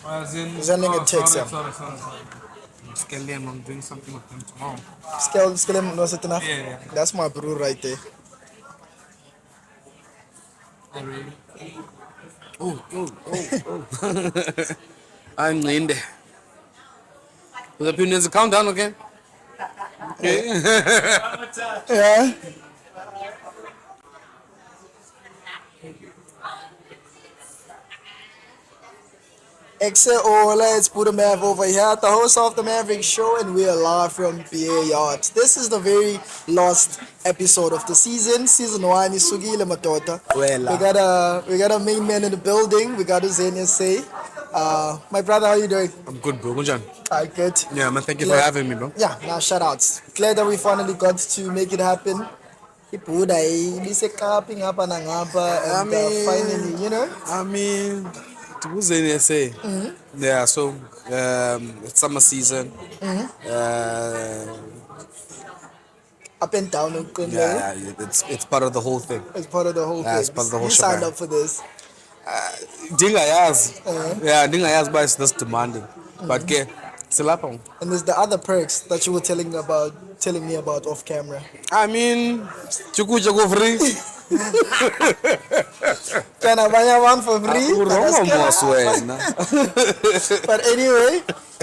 Sending a text. Yeah. Skelly, I'm doing something with him tomorrow. Scale him no sit enough. Yeah. That's my bro right there. I really. Oh. I'm in there. The opinions countdown again. Okay. Yeah. Except, oh, let's put a Mav over here, the host of the Maverick Show, and we are live from PA Yacht. This is the very last episode of the season. Season 1 is Sugile Matota. Well, We got a main man in the building. We got a Zain say. My brother, how you doing? I'm good, bro. Good, John. Good. Yeah, man. Thank you for Glad- having me, bro. Yeah, now shout outs. Glad that we finally got to make it happen. Ibuda ibiseklapping up and and finally, you know. I mean, to who's in SA? Yeah, so it's summer season. Uh, Up and down yeah, it's part of the whole thing. as part of the whole Yeah, thing. it's part of the whole You signed shebang. up for this. Dingayazi. Uh, Yeah, dingayazi but it's just demanding. But ke silapha. and there's the other perks that you were telling me about off camera. I mean, chukutya ku free. Can I buy one for free? Urongo mos wena. But anyway,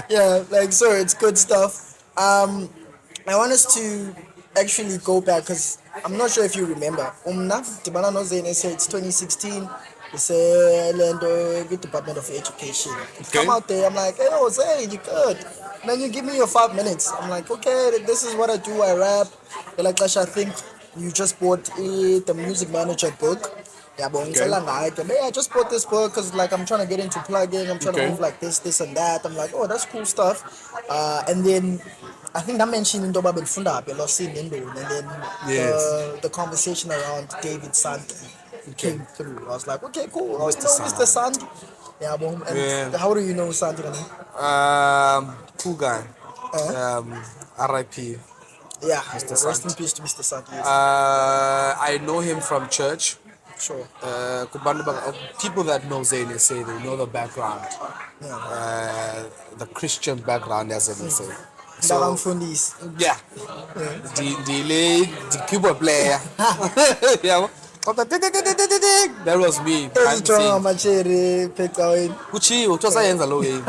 yeah, like so it's good stuff. I want us to actually go back because I'm not sure if you remember. Dibana no Zain said it's 2016. They say Lando with Department of Education. Come out there, I'm like, hey, oh Zain, you good. And then you give me your 5 minutes. I'm like, okay, this is what I do. I rap. They're like, Tasha, I think you just bought the music manager book. Yeah, but hey, I just bought this book because like I'm trying to get into plugging. I'm trying to move like this, and that. I'm like, oh, that's cool stuff. And then I think I mentioned in Doba Belfunda, Belosin Indo, and then Yes. the conversation around David Santi came through. I was like, okay, cool. Oh, Mr. you know Mr. Santi. Yeah, boom. And Yeah. how do you know Santi? Cool guy. RIP. Yeah, Mr. rest in Santi. peace to Mr. Santi. Yes. I know him from church. Sure. People that know Zayn say they know the background, Yeah. the Christian background, as they say. Dalam So Fundis. yeah, the keyboard player. Yeah, that was me. behind the Ezijonga scenes. amachere phecaweni. Kuchiwo, kuthiwa sayenza lo game.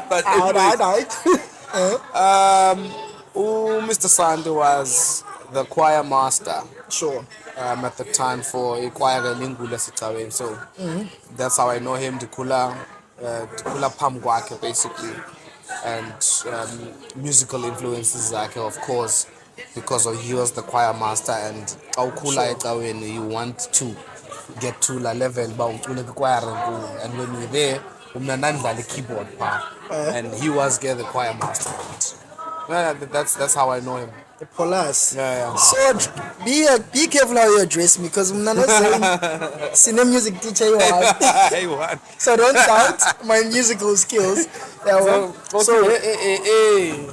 But Alright, anyways, alright. Mr. Sandy was the choir master Sure. at the time for ikwaya lingula sitaweni. So that's how I know him. Dikula phambi kwakhe basically, and musical influences zakhe, of course, because he was the choir master. And xa ukhula ecaweni, you want to get to la level ba ucule kwikwaya enkulu, and when you're there umna ndandlala keyboard phaa, and he was the choir master. Yeah, that's how I know him. The Polas. Yeah. So be careful how you address me because I'm not saying Sino music teacher you are. Hey, what? So don't doubt my musical skills. Yeah, well, So, hey.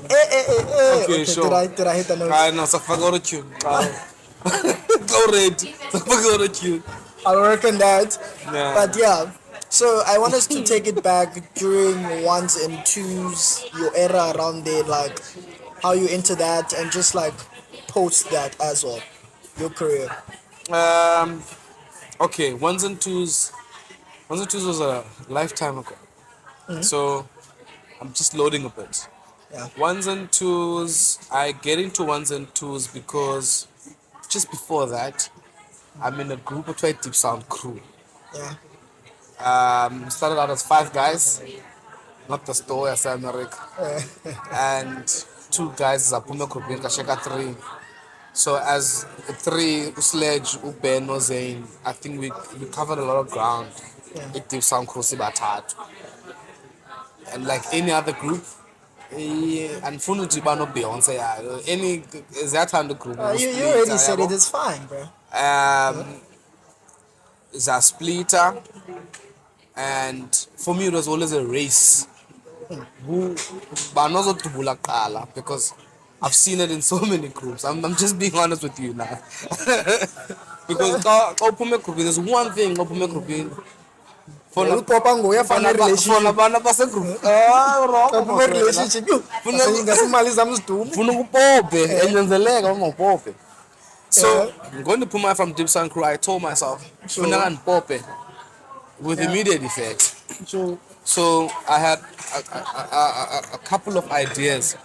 Okay, sure. Did I hit the note? I know, so forgot you. Go red. So forgot you. I'll work on that. Yeah. But yeah, so I want us to take it back during ones and twos, your era around there, like how you into that, and just like post that as well, your career. Okay, ones and twos. Ones and twos was a lifetime ago. So I'm just loading a bit. Yeah. Ones and twos. I get into ones and twos because just before that, I'm in a group of Deep Sound crew. Yeah. Started out as 5 guys, not the store as Maverick, and 2 guys Zapume Krupin Kasheka 3. So as 3, Sledge, Ben, Zain, I think we covered a lot of ground. It Deep Sound crew Sibatatu. And like any other group, unfortunately, no Beyonce. Any that kind of group. You already said it. It's fine, bro. It's a splitter, and for me it was always a race. Who, but not to Bulakala, because I've seen it in so many groups. I'm just being honest with you now. Because there's one thing, Fona upopa nguyafana fona relationship bana basegroup. Ah, wrong kaphuma relationship yo ngasimali zam sidume Funa ukupope, enyanzeleka ungapope. So, yeah going to Puma from Deep Sun Crew, I told myself, sure Funagan Pope with yeah immediate effect. so So I had a couple of ideas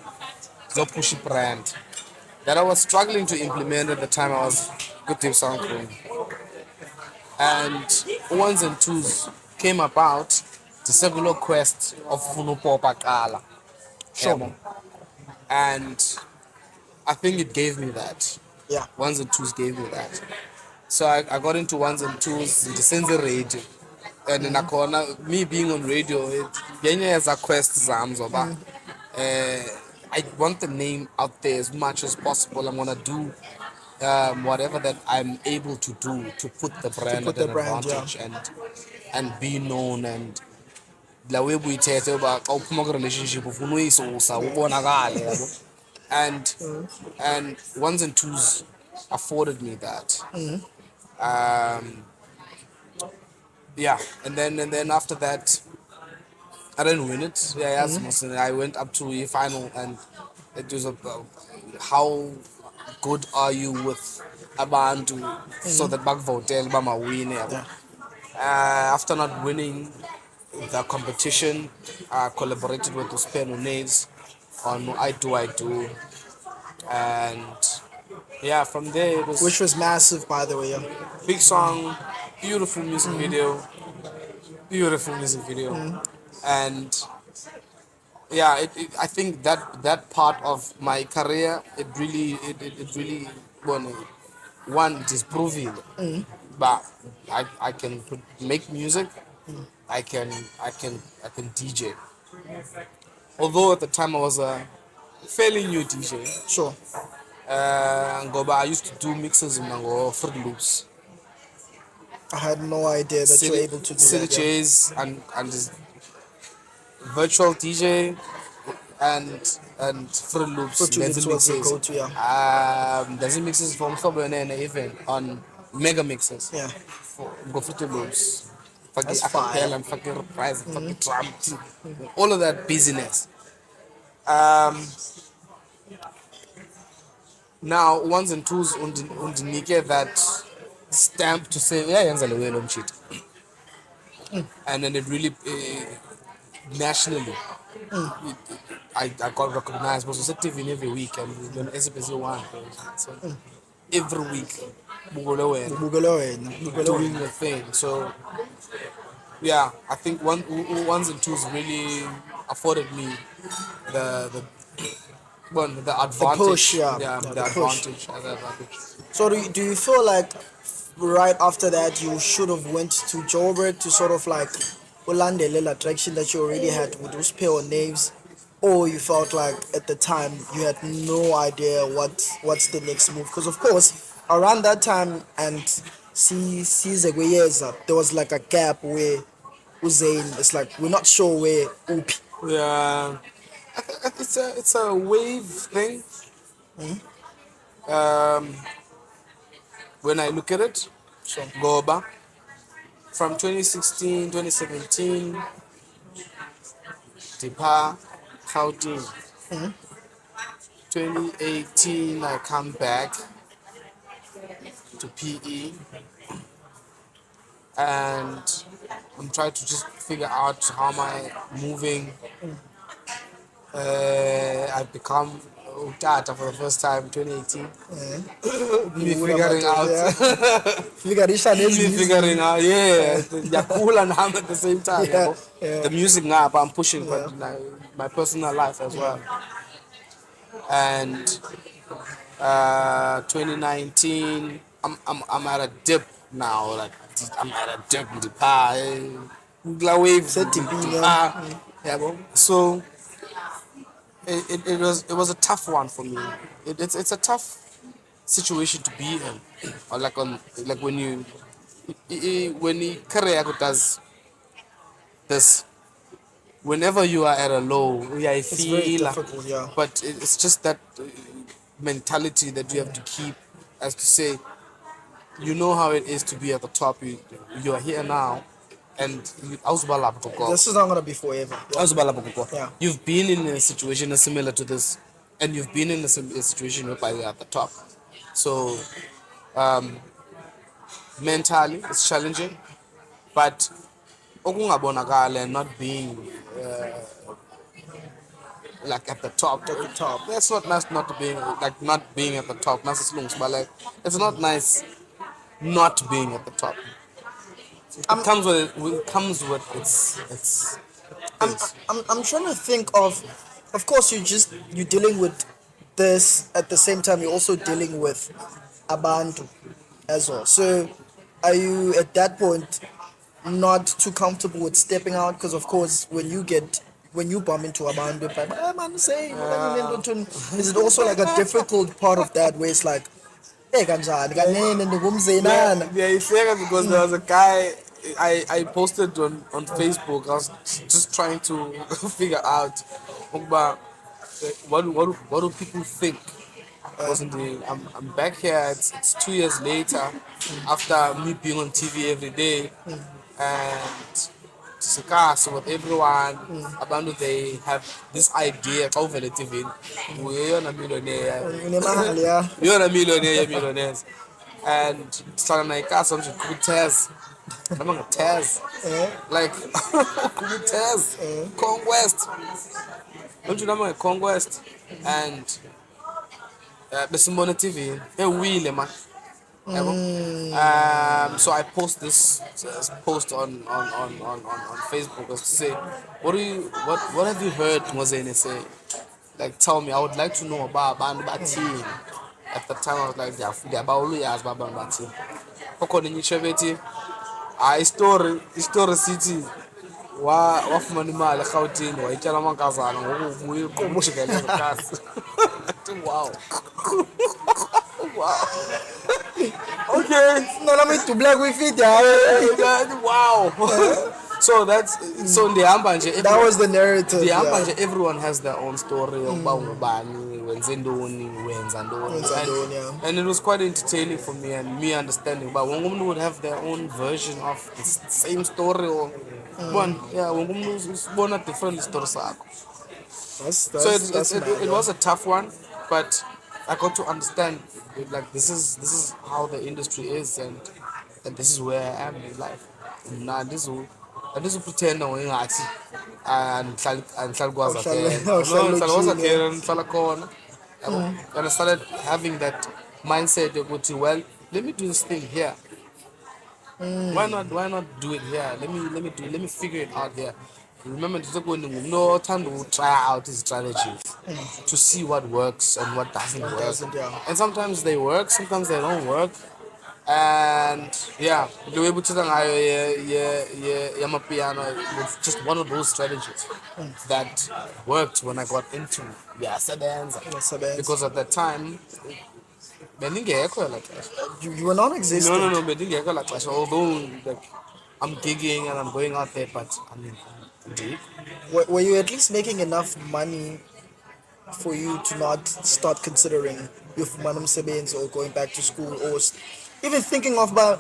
to push brand that I was struggling to implement at the time I was with Deep Sun Crew. And ones and twos came about the secular quest of Funupopa Kala. sure And I think it gave me that. yeah Ones and twos gave me that. So I got into ones and twos in the sense radio. And then me being on radio, yenye as a quest zam zoba. I want the name out there as much as possible. I'm gonna do whatever that I'm able to do to put the to brand at put the an brand yeah advantage and be known and la way we tell about how promote relationship of so and and ones and twos afforded me that. Um, yeah, and then after that, I didn't win it. Yeah, yes, mostly. I went up to a final, and it was how good are you with abantu so that back votel bama win. yeah After not winning the competition, I collaborated with the Sphe and Naves on I Do, and yeah, from there it which was was massive by the way yeah big song, beautiful music video, and yeah, I think that part of my career, it really well, one it is proving, but I can make music, I can DJ. Although at the time I was a fairly new DJ, sure ngoba I used to do mixes in Fruit Loops, I had no idea that you were City able to do City that yeah J's, and this virtual DJ and Fruit Loops Fruity there's Loops was your mixes. go-to yeah There's mixes from and even on mega mixes yeah for go Fruit Loops. Fucking that's fire acapella and fucking reprise and fucking drum, all of that busyness. Um, Now ones and twos undinike that stamp to say yeah yenza le wena mshit, and then it really nationally I got recognized because I was TV every week and on SABC one, so every week bukole wena ngibukele wena ngibukele doing wena the thing. So yeah, I think ones and twos really afforded me the the the push advantage, yeah yeah, yeah the the push advantage. so do you feel like right after that you should have went to Joburg to sort of like ulandelela attraction that you already had with those pair of names or you felt like at the time you had no idea what's the next move because of course around that time and see Iyeza there was like a gap where Zain it's like we're not sure where Upi Yeah, it's a wave thing. Um, when I look at it, so Goba from 2016, 2017, Depa, Gauteng. 2018, I come back to PE and I'm trying to just figure out how am I moving. I've become Utata for the first time 2018. Me figuring out yeah figurisha me figuring nezininzi out, yeah, Yakula and I'm at the same time. yeah The yeah music now, but I'm pushing, but yeah like, my personal life as yeah well. And 2019, I'm at a dip now. Like I'm at a dip in the pie, wave, setipini yeah, bro. So it was a tough one for me. It's a tough situation to be in, or like on like when you when you career does this, whenever you are at a low, yeah, I it's very feel, difficult yeah but it's just that mentality that you have to keep, as to say, you know how it is to be at the top. You are here now, and awuzubalapha gogo. This is not gonna be forever. Yeah. Awuzubalapha gogo. Yeah. You've been in a situation similar to this, and you've been in a situation whereby you're at the top. So mentally, it's challenging, but okungabonakala and not being like at the top. At the top. That's not nice not being like not being at the top. That's slums, but like it's not nice not being at the top. I'm It comes with its I'm things. I'm trying to think of course you're dealing with this at the same time you're also dealing with abantu as well. So are you at that point not too comfortable with stepping out? Because of course when you bump into abantu, it's like, "Ah, man, say, is it also like a difficult part of that where it's like, hey, kanjani, kanene, ndingumzenana. Yeah, it's fair because there was a guy I posted on Facebook. I was just trying to figure out about what do people think. Wasn't the I'm back here. It's 2 years later after me being on TV every day and discuss with everyone about they have this idea over the TV. We're a millionaire. Unemali, yeah. You're a millionaire, millionaires. And starting like us, I'm just good tears. I'm gonna tears. Like good tears. Conquest. Don't you know my conquest? And Besimbona TV. Hey, wheel man. So I post this post on Facebook as to say, what have you heard Mozene say? Like tell me, I would like to know about team. At the time I was like, yeah, about all years about team. According to Cheveti, story city wafumana imali eGauteng wayitshela amankazana ngokujikeleza kasi. Wow. Wow. Okay. No, let me to black with it, yeah. Wow. So so in the Ambanje. That was the narrative. The Yeah. Ambanje, everyone has their own story about ngubani, wenze ntoni, wenza ntoni. Yeah. And it was quite entertaining for me and me understanding. But one woman would have their own version of the same story or one. Yeah, one woman was a different story. So it was a tough one, but I got to understand like this is how the industry is and this is where I am in life. Nah, this will pretend ngathi andihlali kwazi again. No, ndihlala again, ndihlala khona. And I started having that mindset of well, let me do this thing here. Why not do it here? Let me figure it out here. Remember to try out his strategies to see what works and what doesn't work. Yeah. And sometimes they work, sometimes they don't work. And yeah, the way to piano was just one of those strategies that worked when I got into Sebenza. because at that time bendingekho like You were non-existent. no bendingekho like although like I'm gigging and I'm going out there, but I mean indeed. Were you at least making enough money for you to not start considering your manumsebenzi or going back to school or even thinking of about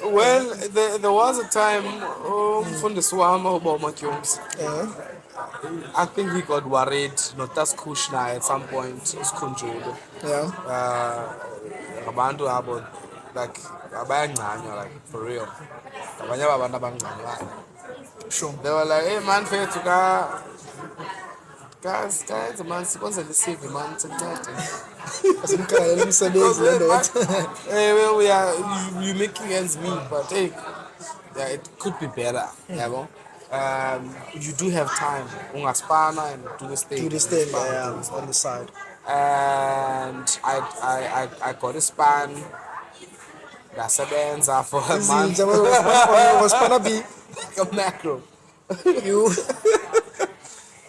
Well, there was a time from the Swama about Makyums. I think he got worried, not as Kushna at some point, was controlled. Yeah. Abantu about like abangcanya like for real. Abanye abantu abangcanya. Sure. They were like, hey man, fair to guys, man, sponsor the CV man, hey, well, we making ends meet, but hey, yeah, it could be better. Yeah, you do have time. Ungaspana and do this thing. Do this thing, on the side. And I got a span. Ngasebenza for a month. Was gonna be A macro. you.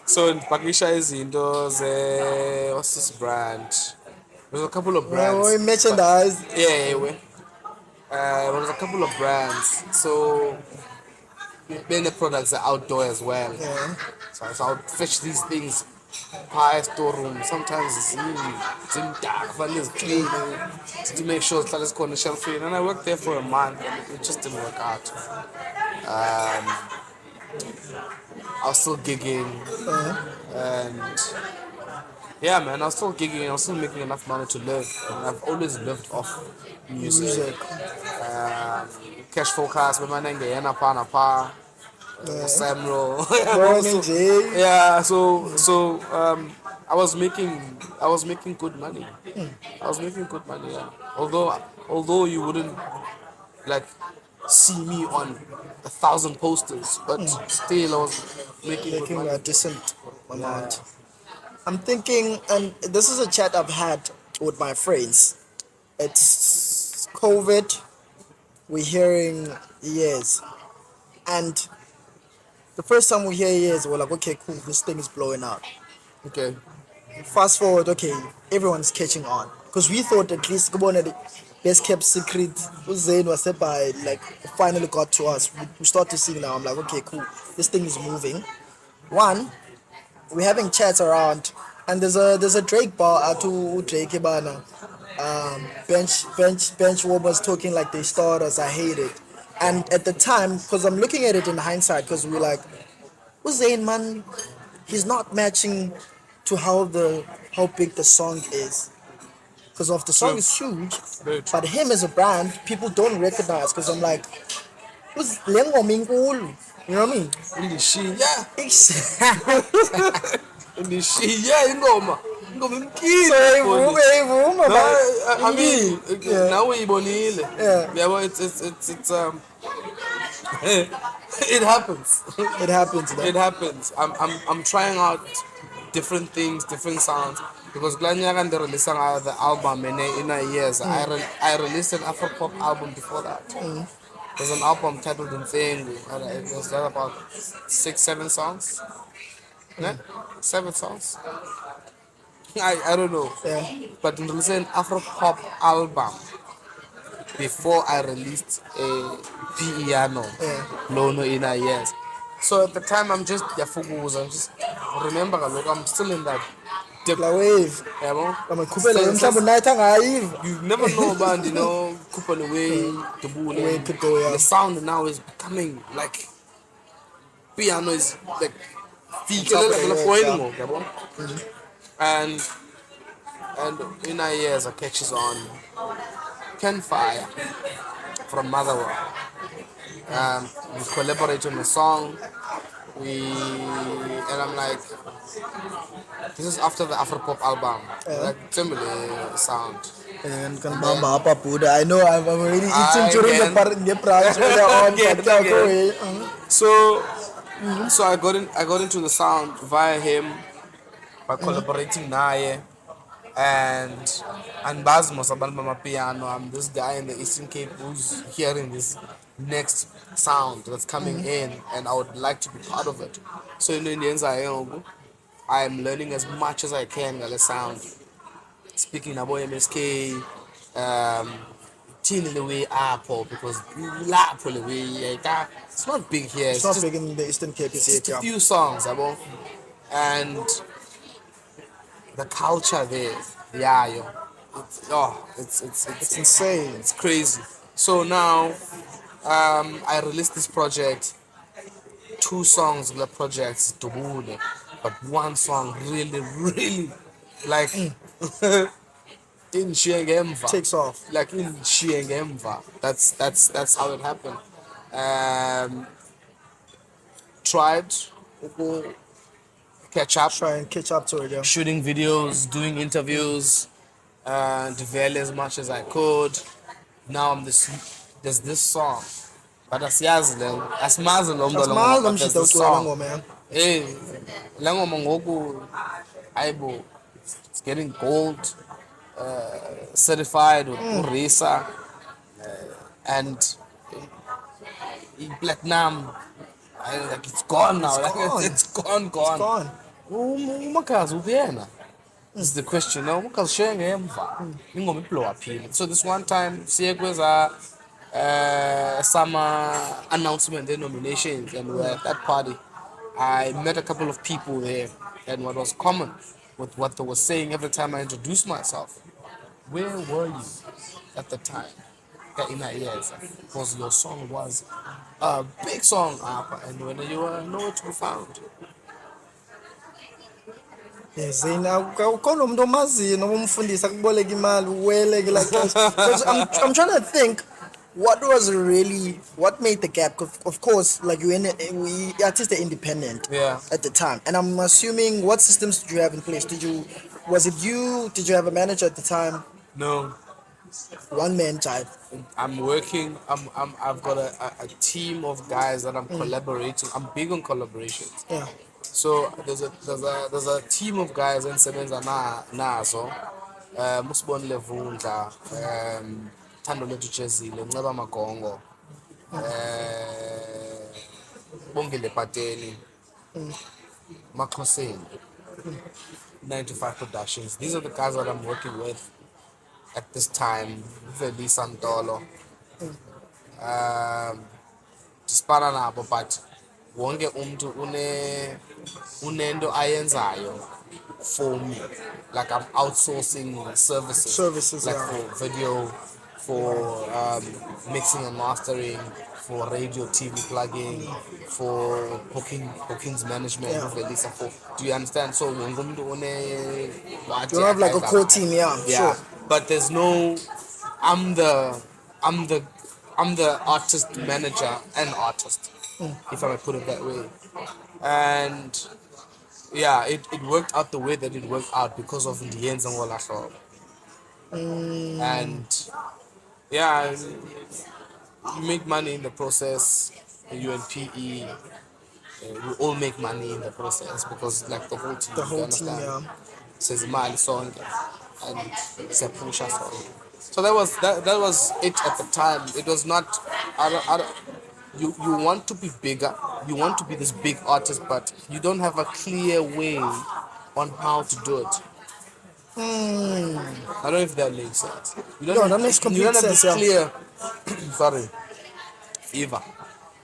So in Pakisha izinto what's this brand? There's a couple of brands. We merchandise. Yeah. There was a couple of brands. So many products are outdoor as well. Yeah. So I would fetch these things high storeroom. Sometimes it's in dark, but it's clean to make sure that it's going to shelf free. And I worked there for a month, and it just didn't work out. I was still gigging, and yeah, man, I was still gigging. I was still making enough money to live, and I've always lived off music. Music. Um, Cash forecast, my man, pa. Samuel. Morning, Jay. Yeah, I was making good money. I was making good money. Yeah. Although you wouldn't like see me on 1,000 posters, but still I was making good Making money. a decent Yeah. amount. I'm thinking, and this is a chat I've had with my friends. It's COVID. We're hearing years, and the first time we hear years, we're like, okay, cool, this thing is blowing out. Okay. Fast forward, okay, everyone's catching on because we thought at least come on, the best kept secret. Zain was said by like it finally got to us. We start to see now. I'm like, okay, cool, this thing is moving. One, we're having chats around, and there's a Drake bar to Drake Ibana. Bench warmers talking like they starters. I hate it. And at the time, because I'm looking at it in hindsight, because we're like, Zayn man, he's not matching to how big the song is. Because of the song True. is huge, Very true. but him as a brand, people don't recognize. Because I'm like, who's Lengo Mingul? You know what I mean? In the she, yeah. Exactly. In the she, yeah. Ingoma. Ingoma So imkile. ivuma No, ba I mean, yeah, now uyibonile. yeah, Yeah, well, it's it happens. it happens It though. happens. I'm trying out different things, different sounds. Because Glanyaka and released the album in a years. I released an Afro pop album before that. There's an album titled Mfengu, and it was done about 6, 7 songs. Yeah? 7 songs. I don't know. Yeah, But in released an Afro pop album before I released a piano yeah. lono in a years. So at the time I'm just yafukuza. I'm just remember look, I'm still in that dip. La wave. Yabo? Bamakhupela mhlawumbe night angayiva. You never know about Coupon away, the bull, The way it and could go, yeah. the sound now is becoming like piano is like Top of the world, yeah. yabo? And in our years I catches on Ken Fire from Motherwell. We collaborate on the song. And I'm like, this is after the Afropop album, Yeah. like similar sound. And can And bamba then apa Buddha. I know I'm already eating I during again, the branch earlier on, again, but yeah, go again. away. So I got into the sound via him by collaborating naye and Basmo Sabalma piano. I'm this guy in the Eastern Cape who's hearing this next sound that's coming in, and I would like to be part of it. So in the Indians, I'm learning as much as I can ngale sound. Speaking about MSK, um, till the way apple because lapho the way it's not big here. It's not big in the Eastern Cape, you It's see just it, a yeah. few songs, abo, and the culture there, yeah, yo, It's insane. it's crazy. So now, I released this project, 2 songs of the project, Tobune, but one song really like in Shiengemva, Takes off. like in Shiengemva. That's how it happened. Um, tried to catch up, Try and catch up to it, yeah. shooting videos, doing interviews, develop as much as I could. Now there's this song, but asiyazi le asimazi lo mntwana ngoma, Asimazi but there's umshito this ucula song. ngoma, yeah. Hey, la ngoma ngoku, hayibo, it's getting gold certified with Urisa and platinum. Like it's gone now. Like gone. it's gone. It's gone. Umakazi uphi this is the question. No, umakazi share ngemva. Ingoma iblow phila. So this one time siye kweza summer announcement and nominations, and we were at that party. I met a couple of people there. And what was common with what they were saying every time I introduced myself, where were you at the time? In Iyeza, because your song was a big song, and when you were nowhere to be found. Zain, awukhona umuntu omaziyo noma umfundisi akuboleka imali uwele kulaa xesha, because I'm trying to think what was really what made the gap. Of course, like we artists are independent Yeah. at the time, and I'm assuming what systems did you have in place? Was it you? Did you have a manager at the time? No, One man type. I'm working. I've got a team of guys that I'm collaborating. I'm big on collaborations. Yeah. So there's a team of guys ensebenza nazo. Musibon Levunda, Thando Lethu Chezile, Nceba Magongo, Bongile Pateni, Makhoseni, 95 Productions. These are the guys that I'm working with at this time. Veli Santolo. Disipana nabo, but wonke umuntu unento ayenzayo for me. Like I'm outsourcing services, Services, like yeah. for video, for mixing and mastering, for radio, TV plugging, for bookings management, Yeah. for. Do you understand? So ngumuntu You don't have like a core team, yeah, yeah, sure. but there's no. I'm the I'm the I'm the artist manager and artist, if I may put it that way. And yeah, it worked out the way that it worked out because of Iyeza ngolahlo. And yeah, you make money in the process. You and PE, we all make money in the process because like the whole team. The You whole team, understand? yeah. Says Mali song and Sepusha song. So that was it at the time. It was not. You want to be bigger. You want to be this big artist, but you don't have a clear way on how to do it. I don't know if that makes sense. No, that makes You don't complete have this sense, yeah. clear. Sorry, Eva.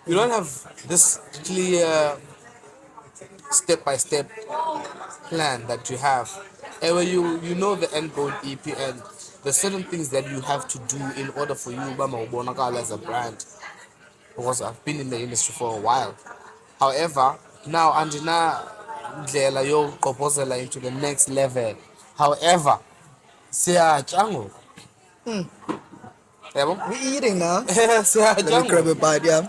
You don't have this clear step by step plan that you have. And when you know the end goal EP, and there's certain things that you have to do in order for you Bama Ubonakala as a brand, because I've been in the industry for a while. However, now Andina ndlela yokuqophozela into the next level. However, siyatya yabo. We're eating now. Let Siyatya me grab a bite, yeah.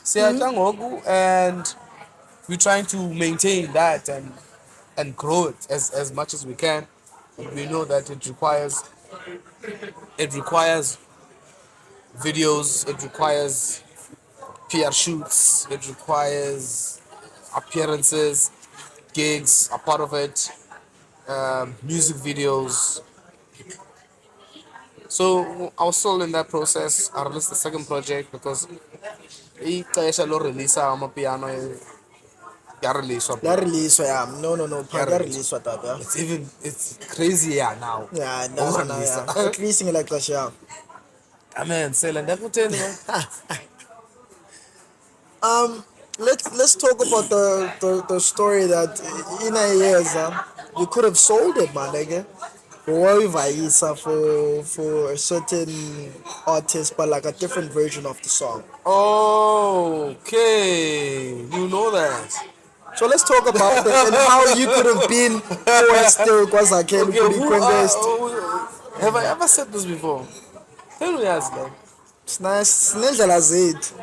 siyatya ngoku, and we're trying to maintain that and grow it as much as we can. We know that it requires videos, it requires PR shoots, it requires appearances, gigs are part of it, music videos. So I was still in that process. I released the second project because ixesha loreleasa amapiano yareleaswa, La bro. release, yeah. No, Yeah, Pag, la release, what that, yeah. It's crazier now. Yeah, no, yeah. At least in like that, yeah. Amen. Sela ndakuteni man. Let's talk about the story that in a years you could have sold it, man, again. Or Iyeza for a certain artist, but like a different version of the song. Okay, you know that. So let's talk about that and how you could have been Wester Kwazakelu Okay, could be West. have I ever said this before? Tell me, as like. It's nice. Sinendlela zethu.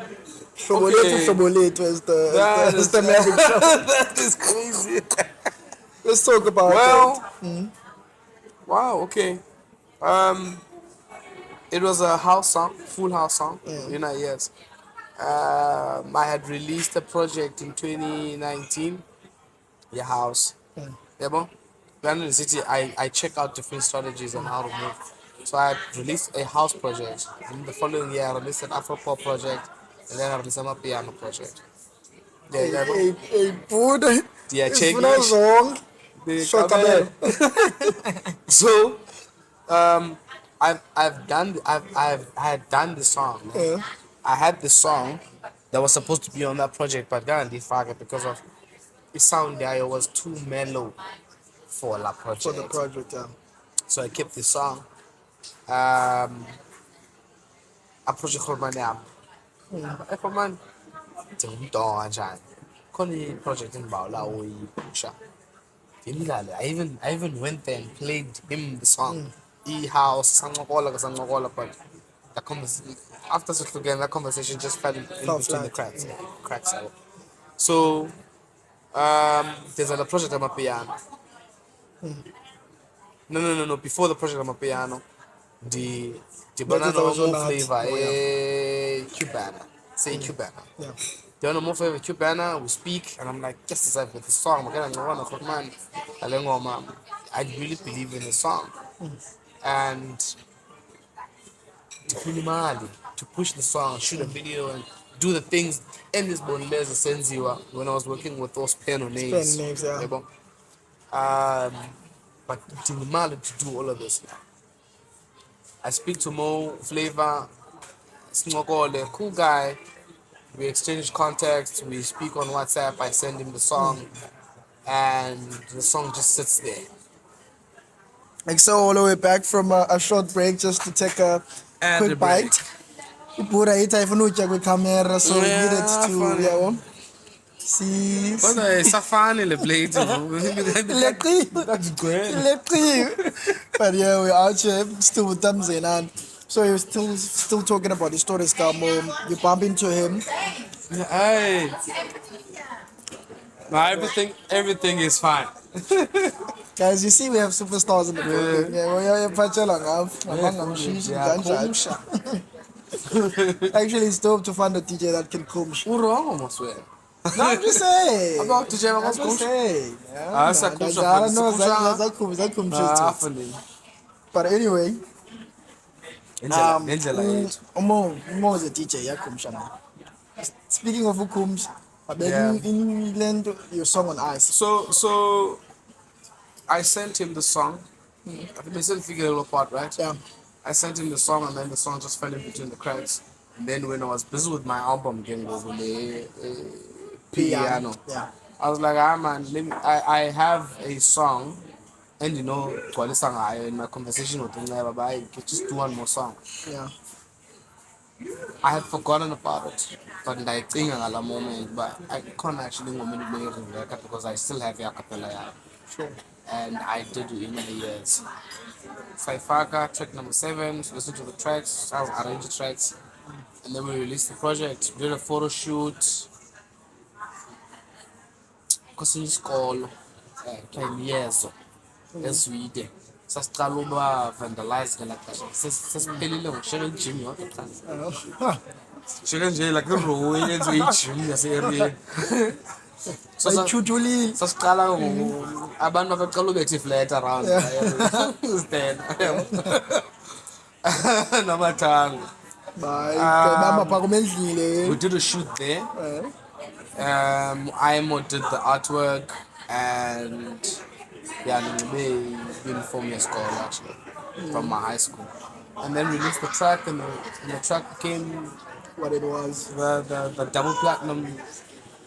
Hlobo Okay. lethu, hlobo lethu, as That as is, the Maverick song. that is crazy. Let's talk about Well, that. wow, okay. Um, it was a house song, full house song, yes. I had released a project in 2019, the house. Yeah, bro. Then in the city, I check out different strategies on how to move. So I had released a house project. In the following year, I released an Afro pop project, and then I released a piano project. Yeah, bro. Hey, Buddha. Yeah, It's check been a it. song. The Short camera. Kabelo. So, I had done the song. Yeah. I had the song that was supposed to be on that project, but then they fuck it because of sound yayo was too mellow for la for the project. project. Yeah. So I kept the song. Um, approach khulumani yami. Khulumani, ngumntu kanjani? Khona i-project engibawula uyipusha. I even went there and played him the song. E-house, sangokola, but the conversation, after again, that conversation just fell in Fell between the flat. cracks. Cracks. So there's a project on my piano. No. Before the project on my piano, the Later there banana was more not. flavor, Oh yeah. Cubana. Say Cubana. Yeah. The other more flavor Cubana, we speak, and I'm like, yes, this is with the song. Man, I really believe in the song. And to push the song, shoot a video, and do the things. And this boneless sensiwa when I was working with those pen or Spend names. names. Yeah. Um, but Tinimali to do all of this. I speak to Mo, Flava, Snogole, cool guy. We exchange contacts, we speak on WhatsApp, I send him the song, and the song just sits there. Like so, all the way back from a short break just to take a And quick a break. bite. Ibura itayifunuja kwi-camera, so we needed Yeah, to, funny. yabo. See. Kodwa isafani le plate. That's great. But yeah, we're out here still with them Zain. So you're still talking about the story, Scamo. You bump into him. Hey, now everything is fine. Guys, you see we have superstars in the building. Yeah, we're Pachala Actually, it's dope to find a DJ that can kumsh. What's wrong, I swear? No, I'm just saying. About to jam, I'm just saying. Ah, sa kumsha, Yeah, funny. but anyway, Ngendlela yethu. Umo is a DJ, yeah, kumsha. Speaking of ukums, Yeah. in land your song on ice. So I sent him the song. I think they still figure a little part, right? Yeah. I sent him the song, and then the song just fell in between the cracks. And then when I was busy with my album, getting over the piano, Yeah. I was like, man, I have a song, and you know, in my conversation with him, but I could just do one more song. Yeah. I had forgotten about it, but I think at a moment, but I can't actually remember it because I still have a cappella. Sure. And I did it in the years. Saifaka, track number 7, listen to the tracks, I arranged the tracks, and then we released the project, did a photo shoot, because in school, Iyeza, Sweden. Sasiqala uba vandalize ngela xesha sesiphelile ngokushiyeka ijim yodwa qha shiyeka nje like irow eyenziwe ijim yase-eriyeni Bayithutulile. sasiqala ngoku abantu abaqala ubetha iflat around stand namathanga. We did a shoot there. IMO did the artwork, and yeah, they informed me a school actually from my high school, and then released the track, and the track became What it was. the double platinum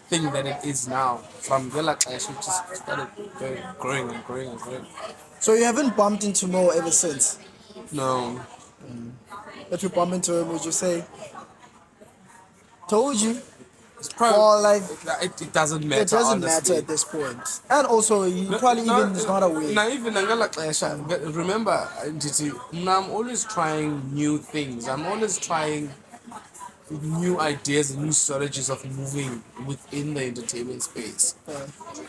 thing that it is now. From Villa Clash, it just started growing and growing and growing. So you haven't bumped into Mo ever since? No. If you bump into him, would you say, told you? It's probably, Or like, it doesn't matter. it doesn't honestly. matter at this point. And also, he probably even is not aware. Not even remember, I'm always trying new things. I'm always trying new ideas and new strategies of moving within the entertainment space.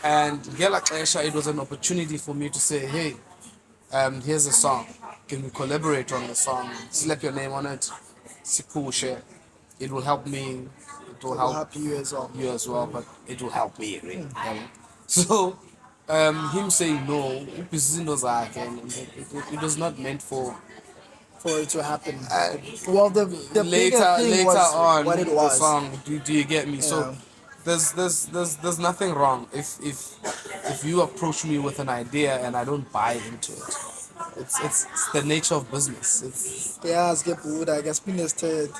And it was an opportunity for me to say, hey, here's a song. Can we collaborate on the song? Slap your name on it. Share. It will help me. It will help you as well. you as well, but it will help me, really. So, him saying no, and it was not meant for it to happen. Well, the later bigger thing was on what it the was. song. Do you get me? So there's nothing wrong if you approach me with an idea and I don't buy into it. it's the nature of business. It's Yeah, skip wood, I guess penis turd.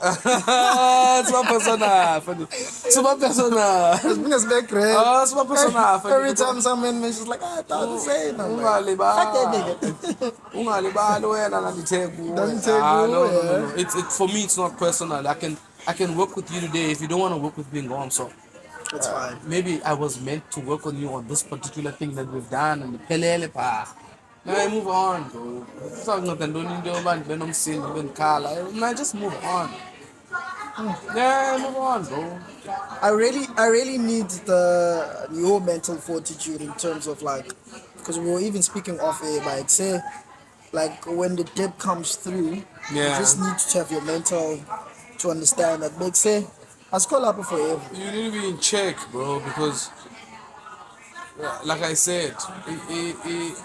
it's one persona. It's one persona. It's penis back red. It's one persona. Every time someone mentions like, I thought the same. I'm like, fuck that nigga. Ungalibali wena nandithe kuwe. Don't take who, No. It's for me. It's not personal. I can work with you today. If you don't want to work with me, go on. So It's fine. maybe I was meant to work on you on this particular thing that we've done and pelele pa. Now move on, bro. So I'm not doing into man benomsin benkala. Now just move on. Yeah, move on, bro. I really need your mental fortitude in terms of like, because we were even speaking off air, like say, like when the dip comes through, you Yeah. just need to have your mental to understand that. Like say, I call up forever. You need to be in check, bro, because like I said,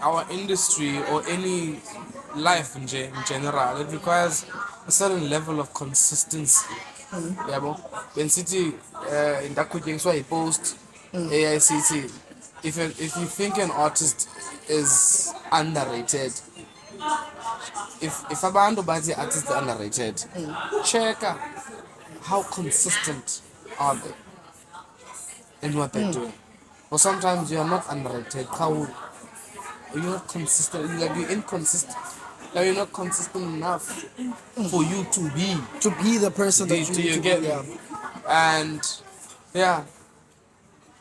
our industry or any life in general, it requires a certain level of consistency. Yeah, bro. When city in that cooking, so I post AICT. If you think an artist is underrated, if abantu bathi artist underrated, check how consistent are they in what they're doing. Or sometimes you are not underrated. How you're not consistent, like you're inconsistent. Like you're not consistent enough for you to be. The person that you Do need you to get be. me? Yeah. And yeah.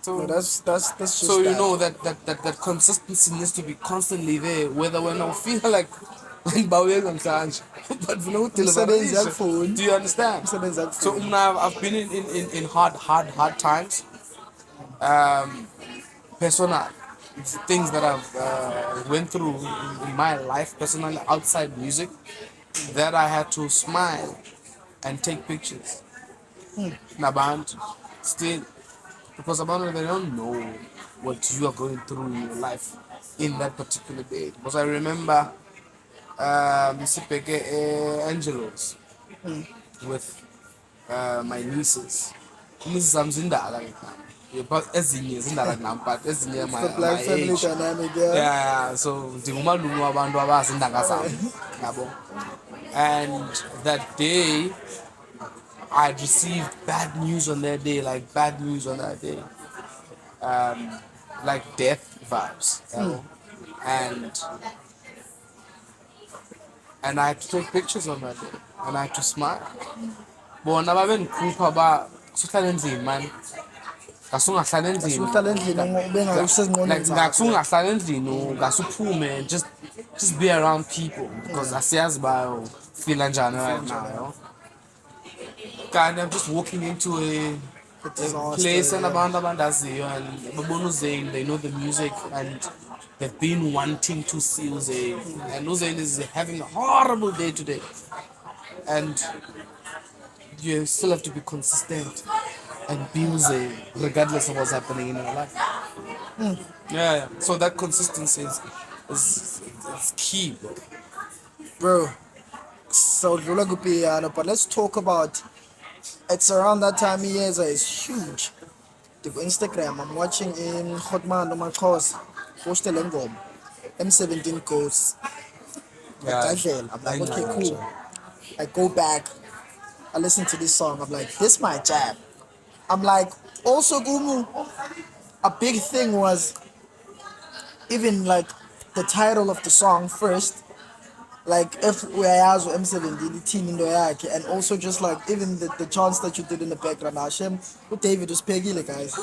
No, So that's just so you that. know that consistency needs to be constantly there, whether when I feel like ngibawela namhlanje but Umsebenzi yakufuni. do you understand? Umsebenzi yakufuni. So I've been in hard times, personal things that I've went through in my life personally outside music, that I had to smile and take pictures nabantu still, because abantu they don't know what you are going through in your life in that particular day. Because I remember sibheke Angelos with my nieces. Nieces zami zindala but ezinye zindala kunami, but ezinye The my black family age. dynamic, yeah. Yeah, so ndingumalungu wabantu abazindanga zami, yabo. And that day I received bad news on that day, like bad news on that day, like death vibes, yabo. And I had to take pictures on that day, and I had to smile. Bona babendikhupha ba suhlala endlini man, ngasungahlala endlini, Uhlala endlini ubengayi usezingqondweni zakho. ngasungahlala endlini, ngasuphume, just be around people, because asiyazi bayofila njani right now, yo. Kanti I'm just walking into a place and abantu abandaziyo, and babona uZain, they know the music, and they've been wanting to see uZain, and uZain is having a horrible day today, and you still have to be consistent and be uZain regardless of what's happening in your life. Yeah. So that consistency is key, bro. Bro, so but let's talk about, it's around that time Iyeza is huge. The Instagram, I'm watching in Hotman on my course, post Lengom, M17 goes. I'm like, okay, cool. I go back, I listen to this song, I'm like, this my jam. I'm like, also Gumu, a big thing was even like the title of the song first, like if uyayazi M17 ithini into yakhe, and also just like even the chants that you did in the background. Hashem, David was peggy, guys.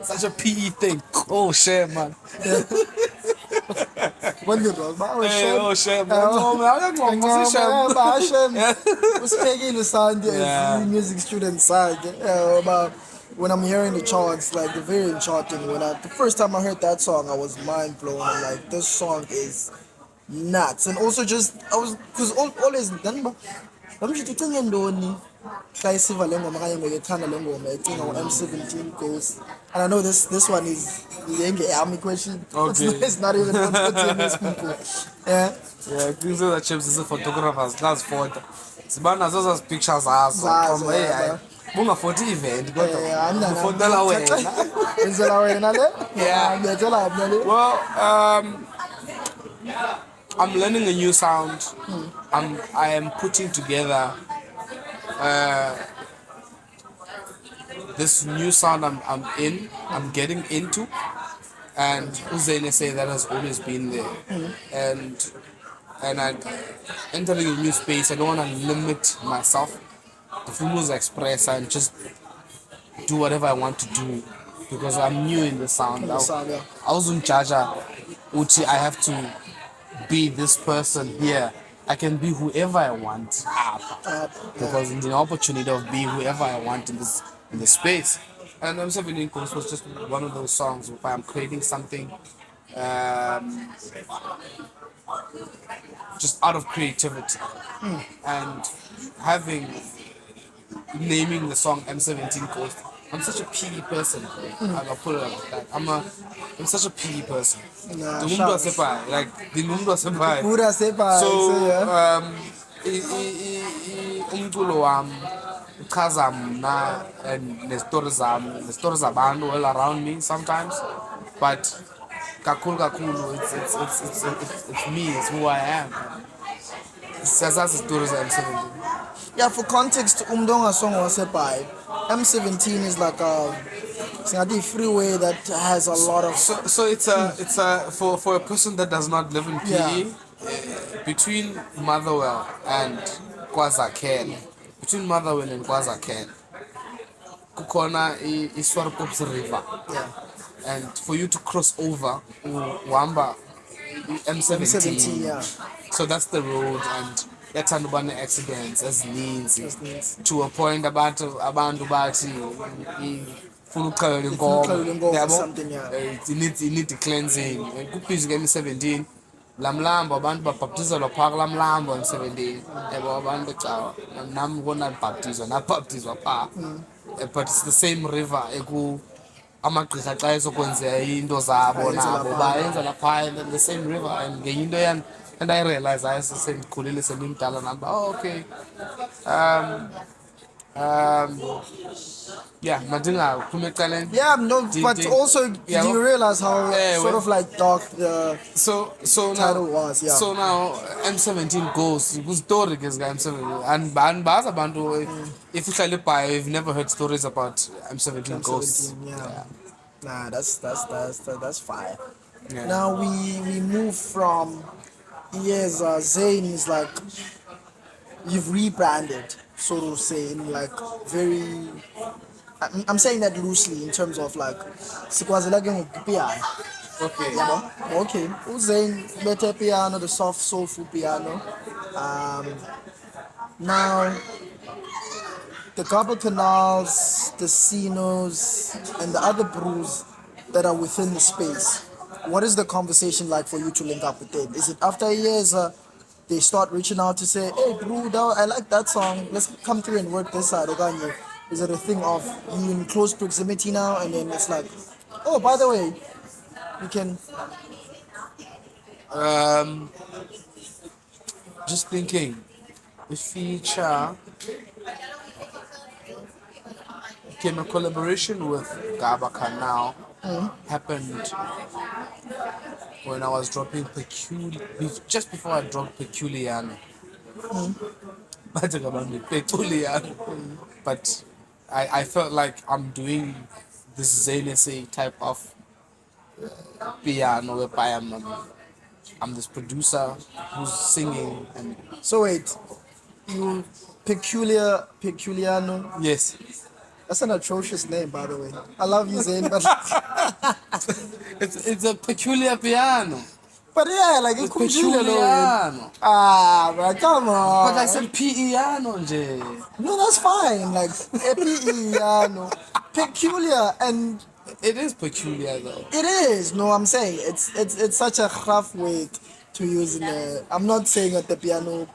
Such a PE thing. Oh shit, man. When you wrong, but Oh shit, man. No, man. I'm not going to Hashem was peggy the sound Yeah. as music student side. But when I'm hearing the chants, like the variant chanting, the first time I heard that song, I was mind blown. I'm like, this song is nuts. And also just I was, because always done, I'm just thinking ndoni xa isiva le ngoma kanye ngiyethanda le ngoma ecinga ngo-M17 goes, and I know this one is army question. Okay. It's not even what's people. Yeah. Things that chips is photographers, that's photo. Zibana those pictures as Zazo, from yeah, Bungafoti event kodwa ngifotela Wenzela wena le? Yeah. Ngiyatshela mina le. Well, I'm learning a new sound. I am putting together this new sound I'm getting into, and Zain say that has always been there, and I entering a new space. I don't want to limit myself. The Fumu's express and just do whatever I want to do because I'm new in the sound. I wasn't Jaja Uchi. I have to be this person here. I can be whoever I want because in the opportunity of being whoever I want in this space. And I'm 17 Coast was just one of those songs where I'm creating something just out of creativity and having naming the song M17 Coast. I'm such a PE person. I'll put it like that. I'm such a PE person. The mundo asepa, like the mundo asepa. So umculo wami uchaza mna and the stories zabantu all around me sometimes, but kakulu it's me, it's who I am. That's the stories I'm 17. Yeah, for context, Umdonga song was a by M17 is like a freeway that has a lot of. So it's a for a person that does not live in PE, between Motherwell and KwaZakhele, between Motherwell and KwaZakhele, kukona Iswarkops River. Yeah. And for you to cross over Wamba M17, yeah. So that's the road, and yathanda accidents as needs to a point abantu bathi funa uqhawela inkomo something, yeah. It need cleansing. Kubhizi ke M17 lamlambo abantu babhaptizelwa phaka lamlambo M17 yabo abantu becawa nami ngona baptizwa pha. But it's the same river amagqirha xa ezokwenza into zabo nabo bayenza lapha in the same river, and ngenye into and I realized I sendikhulile sendimdala namba okay yeah madingaphuma eqaleni. Yeah, no, but also do you realize how sort of like dark the title was? Yeah. So now M17 goes story ke zika M17 and bazi abantu if uhlale by you've never heard stories about M17 ghosts. Yeah. Nah, that's fire. Yeah. Now we move from Iyeza. Zain is like you've rebranded, so to say, in like very. I'm saying that loosely in terms of like sikwazela ke ngokupiano. Okay. Yeah. Okay. Zain better piano, the soft soulful piano. Now the Gaba Canals, the Sinos, and the other brews that are within the space. What is the conversation like for you to link up with them? Is it after years they start reaching out to say, hey, brew, I like that song, let's come through and work this out? Is it a thing of you in close proximity now and then it's like, oh, by the way, you can... Just thinking, the feature came a collaboration with Gaba Canal happened when I was dropping just before I dropped Peculiar. But I felt like I'm doing this Zain type of piano whereby I'm this producer who's singing and. So wait, you Peculiano? Yes. That's an atrocious name, by the way. I love you, Zain, but it's a peculiar piano. But yeah, like it's peculiar. Bro, come on. But I said piano, Jay. No, that's fine. Like piano, peculiar, and it is peculiar though. It is. No, I'm saying it's such a rough way to use in the. I'm not saying at the piano.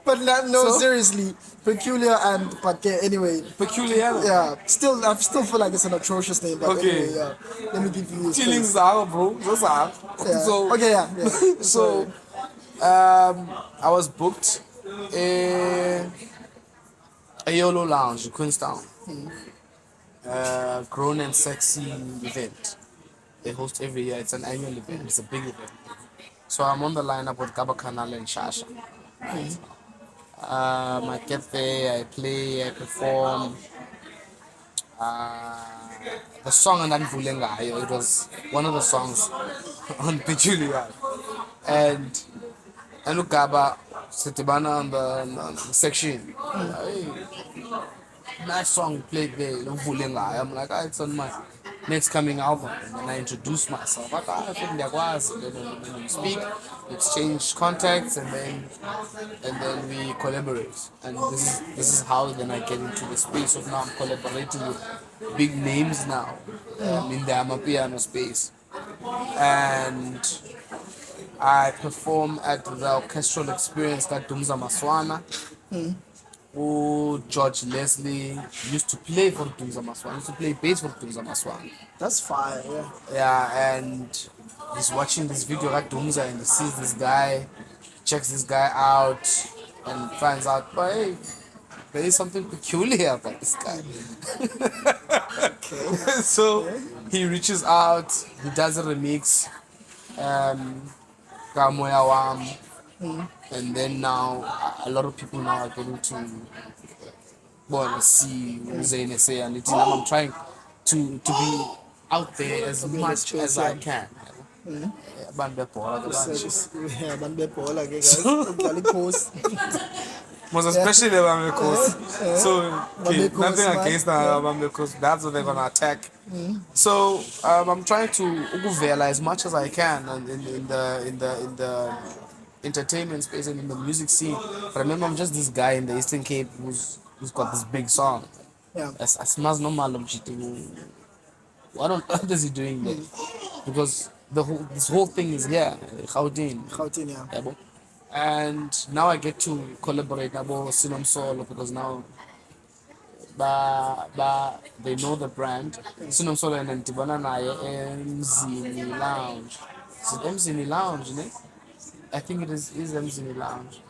But no, seriously, peculiar but anyway. Peculiar. Yeah, I still feel like it's an atrocious name. But okay. Anyway, yeah. Let me give you. Feelings are, bro. That's yeah. So okay, yeah. So, I was booked a YOLO Lounge in Queenstown. Grown and Sexy event. They host every year. It's an annual event. It's a big event. So I'm on the lineup with Gaba Canal and Shasha. Right. I get there, I play, I perform. Uh, the song and Vulengayo, it was one of the songs on Peculiar. And look Gaba Sitibana on the section. Hey, nice song played there, Vulengayo. I'm like, it's on my next coming album. And then I introduced myself. Like, I think there was. And then we speak, exchange contacts, and then we collaborate. And this is how then I get into the space of now I'm collaborating with big names now in the Amapiano space. And I perform at the orchestral experience that Dumza Maswana, who George Lesley used to play for Dumza Maswana, used to play bass for Dumza Maswana. That's fire, yeah. Yeah, and he's watching this video at Dumza and he sees this guy, checks this guy out, and finds out, but hey, there is something peculiar about this guy. Okay. So he reaches out, he does a remix, Kamoya Wam, and then now a lot of people now are getting to see Zain and I'm trying to be out there as much space, as I can. Abantu bebhola ke manje. Yeah, abantu bebhola ke guys. Ukudlala iphosi. Most especially the Bambekos. So okay, Bambekos, nothing man. against the Bambekos. That's what they're gonna attack. So I'm trying to ukuvela as much as I can and in the entertainment space and in the music scene. But remember, I'm just this guy in the Eastern Cape who's got this big song. Yeah. As much no malum what on earth is he doing there? Because this whole thing is here, Gauteng. Gauteng, yeah. Yabo. And now I get to collaborate with Sino Msolo because now they know the brand. Sino Msolo and Tibana naye Mzini Lounge. Is it Mzini Lounge, ne? I think it is Mzini Lounge.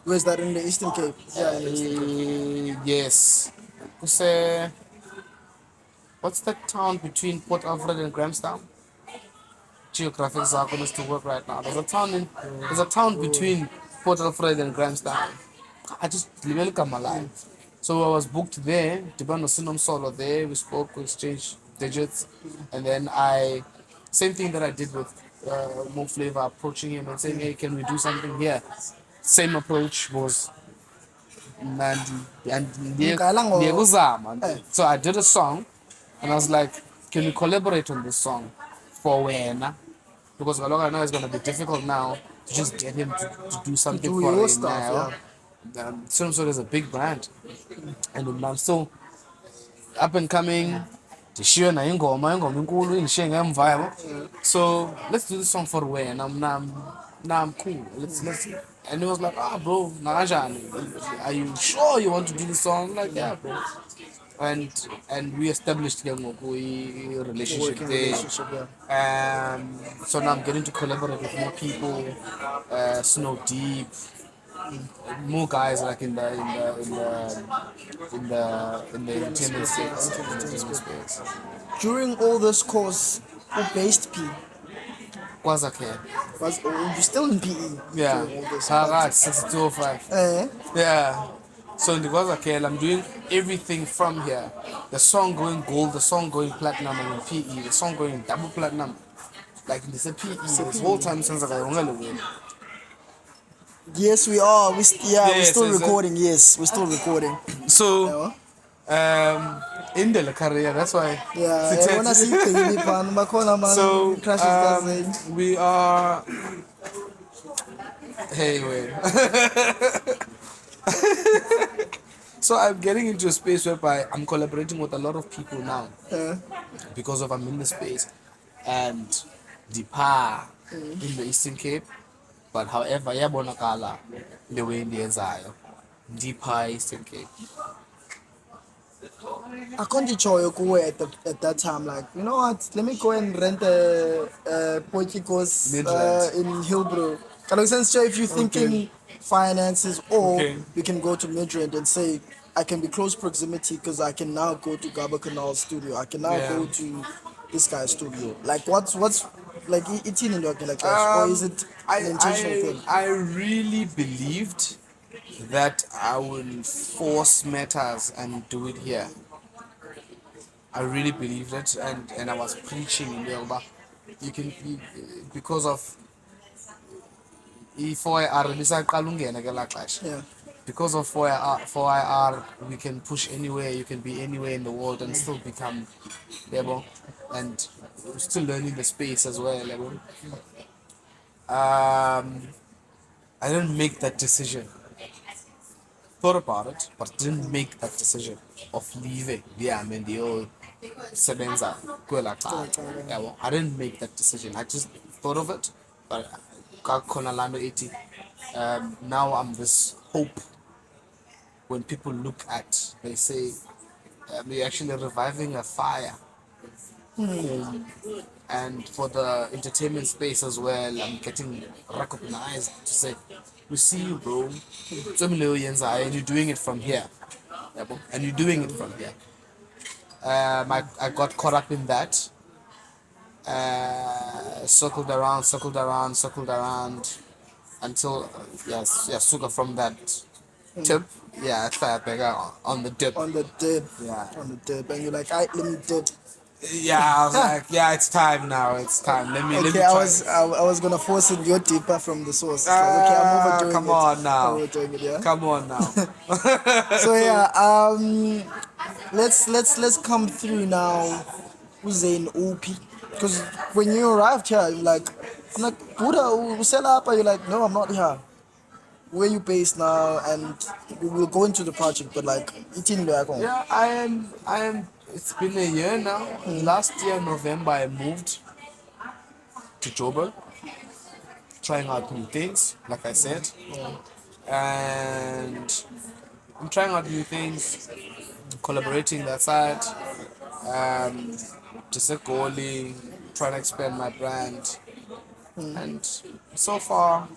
Where's that in the Eastern Cape? Yeah, in the Eastern Cape. Yes. What's that town between Port Alfred and Grahamstown? Geographics are going to work right now. There's a town between Port Alfred and Grahamstown. I just really come alive. So I was booked there, Tibano Sino Msolo there, we spoke, we exchanged digits, and then same thing that I did with Mo Flava, approaching him and saying, hey, can we do something here? Same approach was so I did a song and I was like, can we collaborate on this song for Wena? Because I know it's going to be difficult now to just get him to do something do for your him stuff, now. Sino Msolo is a big brand and I'm still up and coming. So let's do this song for Wena. Now I'm cool. Let's and he was like, bro, are you sure you want to do this song? I'm like, yeah, bro. And we established a relationship Working there. relationship, yeah. So now I'm getting to collaborate with more people, Snow Deep, more guys like in the entertainment space. During all this course, who based P? Kwazakhe. You still in PE? Yeah. During all this, Harat 6205. Yeah. So in the Kwazakhe, I'm doing everything from here. The song going gold, the song going platinum, and in PE, the song going double platinum. Like this a PE. This whole time since I got Yes, we are. We're still so recording. Yes, we're still recording. So, in the career, that's why. Yeah, I wanna see so, we are. Hey, wait. So I'm getting into a space whereby I'm collaborating with a lot of people now because of I'm in the space and the power in the Eastern Cape. But however, yabonakala the way in the Iyeza, deeper Eastern Cape. I can't enjoy go at that time. Like, you know what? Let me go and rent a Portuguese in Hillbrook. Since if you're Okay. thinking finances, or Okay. you can go to Midrand and say, I can be close proximity because I can now go to Gaba Canal studio. I can now Yeah. go to this guy's studio. Like, what's like it's in like clash, or is it an intentional thing? I really believed that I will force matters and do it here. I really believed it, and I was preaching in Yoruba. Because of i-4IR lisaqala ungena ke laa xesha. Yeah. Because of 4IR, we can push anywhere. You can be anywhere in the world and still become level, and still learning the space as well level. I didn't make that decision. Thought about it, but didn't make that decision of leaving. Yeah, I mean the old sebenza kwela cala. Yeah, well, I didn't make that decision. I just thought of it, but kakhona lando 80. Now I'm this hope. When people look at, they say, we're actually reviving a fire. And for the entertainment space as well, I'm getting recognized to say, we see you, bro. So many millions are, and you're doing it from here. Yeah, bro. And you're doing it from here. I got caught up in that. Circled around, circled around, circled around until, yes, yeah, sugar from that tip. Yeah, I tried bigger on the dip. On the dip, Yeah. on the dip, and you're like, I let me dip. Yeah, I was like, yeah, it's time now. It's time. Let me Okay, I try was this. I was gonna force it your deeper from the source. It's like, okay, I'm overdoing Come it. on I'm now. overdoing it, yeah. Come on now. So yeah, let's come through now. Who's in OP? Because when you arrived here, you're like, I'm like, Buddha, set up. You're like, no, I'm not here. Where you based now? And we will go into the project, but like, eating back home. Yeah, I am. It's been a year now. Last year, November, I moved to Joburg, trying out new things, like I said. And I'm trying out new things, collaborating that side, just a goalie, trying to expand my brand. And so far,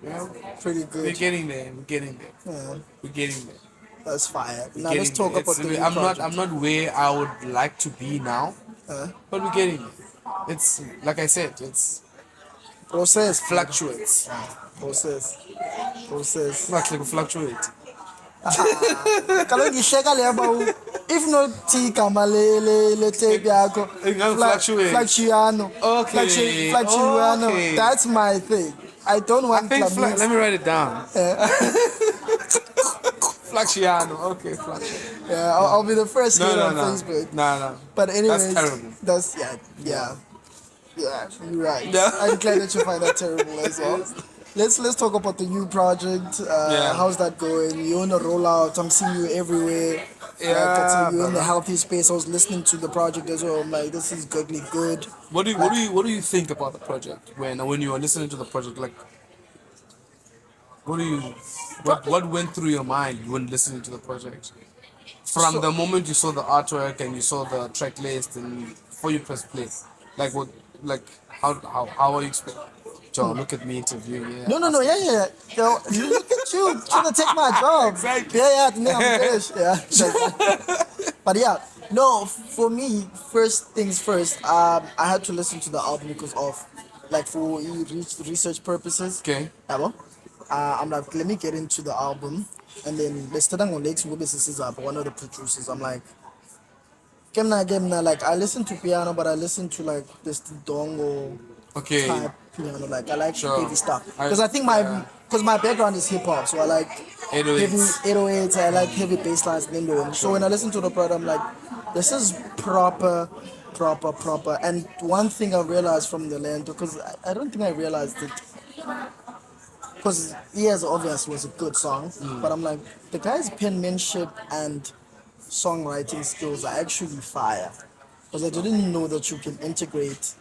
you know, Pretty we're good. getting there. We're getting there. Yeah, We're getting there. that's fire. We're Now let's getting there. talk about the new I'm project. not where I would like to be now, but we're getting there. It's like I said, it Process, brother. fluctuates. Process. Process. Not like fluctuate. Kaloku ngihleka leya bawu, if not igama le tape yakho, Fluctuate. Fluctuano. Okay. Fluctuano. Okay. That's my thing. I don't I want think Flamings. let me write it down. Flucciano. Okay, Flucciano. Yeah, I'll be the first No, hit no, on no, Facebook. no, no. But That's anyways, terrible. that's yeah, you're right. Yeah. I'm glad that you find that terrible as well. Let's talk about the new project. Yeah. How's that going? You're on a rollout. I'm seeing you everywhere. Like I say, Yeah, you're in the brother. healthy space. I was listening to the project as well. I'm like, this is goodly good. What do you think about the project when you were listening to the project? Like, what do you what went through your mind when listening to the project? From So the moment you saw the artwork and you saw the track list and before you press play, like what, like how are you expecting? Joe, look at me interviewing. Yeah, no, yeah, yeah. Yo, look at you trying to take my job. Exactly. Yeah, the name I'm finished. Yeah. But yeah, no. For me, first things first. I had to listen to the album because of, like, for research purposes. Okay. Yabo. I'm like, let me get into the album, and then let's start on Lex one of the producers. I'm like, Gemna, like I listen to piano, but I listen to like this dongo Okay. type piano. Like I like Sure. heavy stuff because I think Yeah. because my background is hip hop, so I like heavy 808s. 808s. I like heavy bass lines, Lindo. So when I listen to the product, I'm like, this is proper. And one thing I realized from the land, because I don't think I realized it, because Iyeza obvious was a good song, but I'm like, the guy's penmanship and songwriting skills are actually fire. Because I didn't know that you can integrate.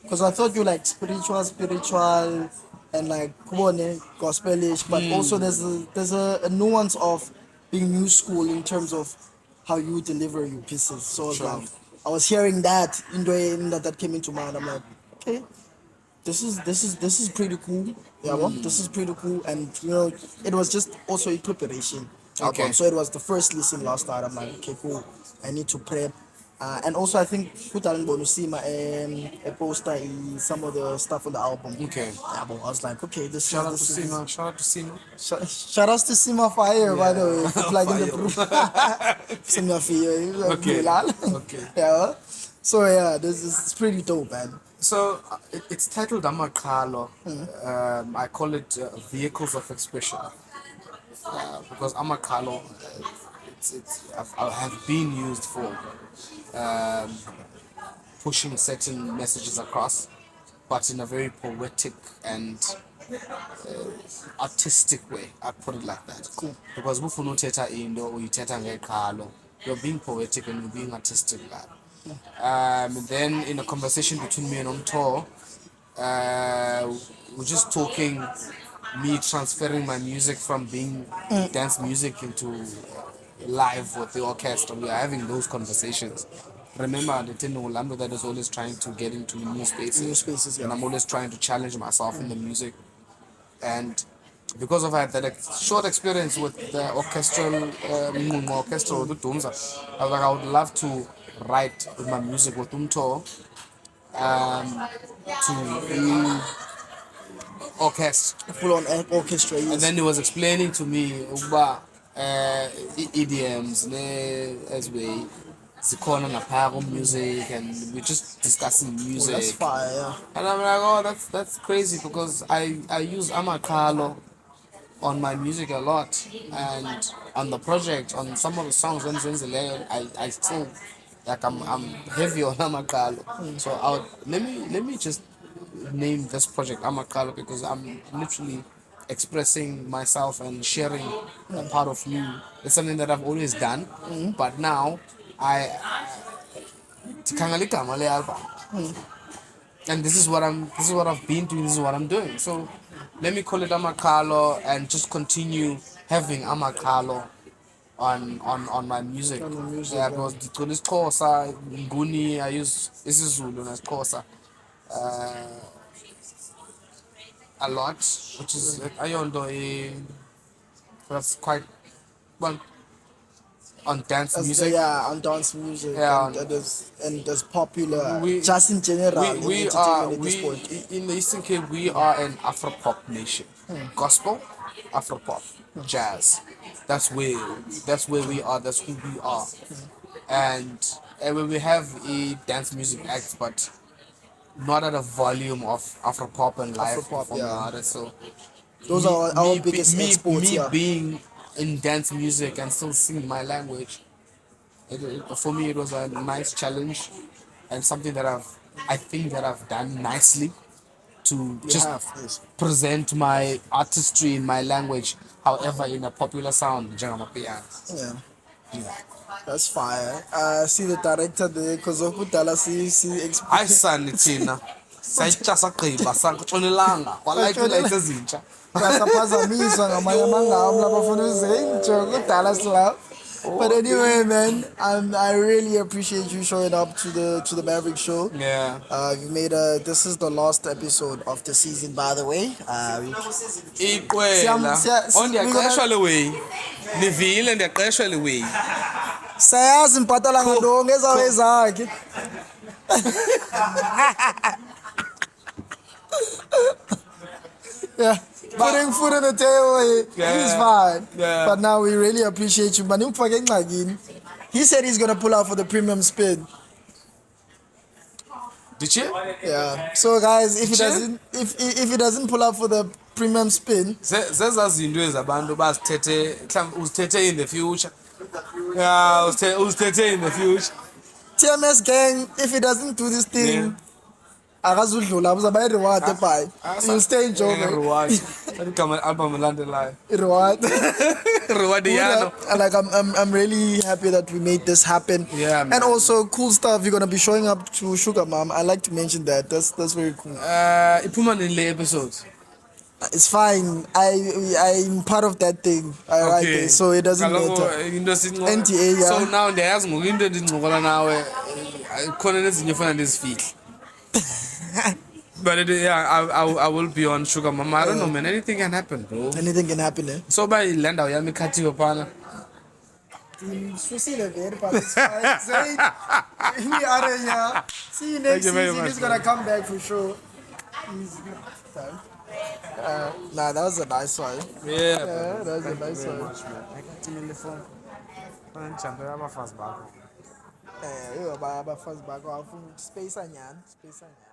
Because I thought you like spiritual, and like kubone, gospelish, but also there's a nuance of being new school in terms of how you deliver your pieces. So I was Sure. like, I was hearing that in the way that came into mind. I'm like, okay, this is pretty cool. Yeah, well, this is pretty cool, and it was just also a preparation. Okay. So it was the first listen last night. I'm like, okay, cool. I need to prep. And also, I think Kutalan Bonusima a poster some of the stuff on the album. Okay. Yeah, but I was like, okay, Shout out to this is Sino. Shout out to Sino. shout outs to Sima Fire, by the way, for plugging the proof. Sima Fire, Okay. Bilal. Okay. Yeah. So yeah, this is pretty dope, man. So it's titled Amakalo. I call it vehicles of expression because Amakalo, I have been used for um, pushing certain messages across, but in a very poetic and artistic way. I'd put it like that. Cool. Because ufuna uthetha into uyithetha ngeqhalo. You're being poetic and you're being artistic. Then in a conversation between me and Umto, we're just talking, me transferring my music from being dance music into live with the orchestra. We are having those conversations. Remember, the thing Orlando that is always trying to get into new spaces. New spaces, yeah. And I'm always trying to challenge myself in the music. And because of that short experience with the orchestral the Dumza, I was like, I would love to write with my music with Umto to be orchestra. Full on orchestra. And Yes. then he was explaining to me about EDMs as we zikhona naphaya music, and we're just discussing music. That's fire. Yeah. And I'm like, oh, that's crazy because I use Amakalo on my music a lot, and on the project, on some of the songs when I still like I'm heavy on Amakalo. So let me just name this project Amakalo because I'm literally expressing myself and sharing a part of me. It's something that I've always done, but now I tikhangaligama le album. And this is what I've been doing, this is what I'm doing. So let me call it Amakalo and just continue having Amakalo on my music. On the music, Yeah, yeah. because it's Xhosa, Nguni, I use isiZulu and Xhosa a lot, which is ayondo that's quite well on dance music. Yeah, on dance music. Yeah, And as popular, we just in general, in we are entertainment at this point. in the Eastern Cape we are an Afro pop nation. Gospel, Afro pop, jazz. That's where we are. That's who we are. And when we have a dance music act, but not at a volume of Afro pop and live Afropop, performing yeah. artists. So Those are our biggest exports. me Yeah. being in dance music and still singing my language, for me it was a nice challenge and something that I think that I've done nicely to just Yes. present my artistry in my language, however in a popular sound. Njengamapiano. Yeah. Yeah. That's fire. See the director there, because of Utala, see Hayi sani thina sayitsha sagqiba sakutshonelanga kwalayitha ezintsha. Basaphazamiswa ngamanye amangam lapha funa uzentsho kudala silapha. But anyway, man, I really appreciate you showing up to the Maverick show. Yeah. You made this is the last episode of the season, by the way. Iqwela ndiyaqeshwa le way nivile ndiyaqeshwa le way. Sayazi mpatala ngandonge ezawe zakhe. Yeah. Putting food on the table, he's fine. Yeah. But now we really appreciate you. But he said he's gonna pull out for the premium spin. Did you? Yeah. So guys, if he Did you? doesn't if he doesn't pull out for the premium spin, Zeza zinto ezabantu bazithethe mhlawumbe uzithethe in the future. Yeah, uzithethe in the future. TMS gang, if he doesn't do this thing, akazudlula uzaba reward bye. You'll stay in Joburg. Reward. Igama album elandelayo. Reward. Reward yano. Like I'm really happy that we made this happen. Yeah, man. And also cool stuff. You're gonna be showing up to Sugar Mom. I like to mention that. That's very cool. Iphuma nile episodes. It's fine. I'm part of that thing. I write it, so it doesn't matter. NTA, yeah. So now ndiyayazi ngoku into endincokola nawe khona nezinye efana ndizifihla. But I will be on Sugar Mama. I don't know, man. Anything can happen, bro. Anything can happen, eh? So by land out, yami kati opana. Susile very but it's fine. Zain, we are here. See you next You very season. much, He's gonna come back for sure. He's nah, that was a nice one. Yeah, Yeah, that was a thank you nice very one. much, man. I got him in the phone. You know, but first back off space and yan, space and yan.